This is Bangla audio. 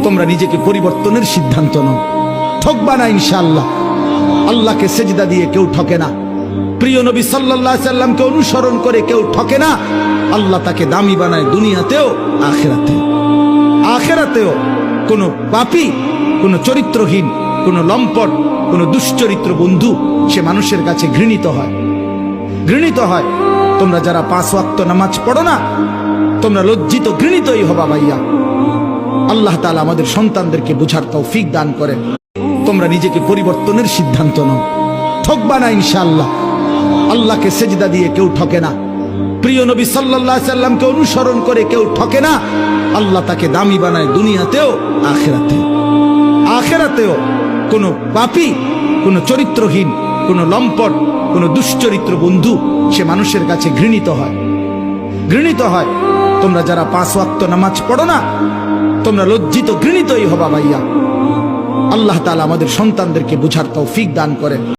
তোমরা নিজেকে পরিবর্তনের সিদ্ধান্ত নাও। ঠকবা না ইনশাআল্লাহ। আল্লাহকে সেজদা দিয়ে কেউ ঠকে না। প্রিয় নবী সাল্লাল্লাহু আলাইহি সাল্লামকে অনুসরণ করে কেউ ঠকে না। আল্লাহ তাকে দামি বানায় দুনিয়াতেও আখিরাতেও। আখিরাতেও কোনো পাপী, কোনো চরিত্রহীন, কোনো লম্পট, কোনো দুশ্চরিত্র বন্ধু সে মানুষের কাছে ঘৃণিত হয়, ঘৃণিত হয়। তোমরা যারা 5 ওয়াক্ত নামাজ পড়ো না, তোমরা লজ্জিত ঘৃণিতই হবা ভাইয়া। আল্লাহ তাআলা আমাদের সন্তানদেরকে বুঝার তৌফিক দান করেন। তোমরা নিজেকে পরিবর্তনের সিদ্ধান্ত নাও। ঠকবা না ইনশাআল্লাহ। আল্লাহকে সেজদা দিয়ে কেউ ঠকে না। প্রিয় নবী সাল্লাল্লাহু আলাইহি সাল্লামকে অনুসরণ করে কেউ ঠকে না। আল্লাহ তাকে দামি বানায় দুনিয়াতেও আখিরাতেও। আখিরাতেও কোনো পাপী, কোনো চরিত্রহীন, কোনো লম্পট, কোনো দুশ্চরিত্র বন্ধু সে মানুষের কাছে ঘৃণিত হয়, ঘৃণিত হয়। তোমরা যারা 5 ওয়াক্ত নামাজ পড়ো না, তোমরা লজ্জিত ঘৃণিতই হবা ভাইয়া। আল্লাহ তাআলা আমাদের সন্তানদেরকে বুঝার তৌফিক দান করেন।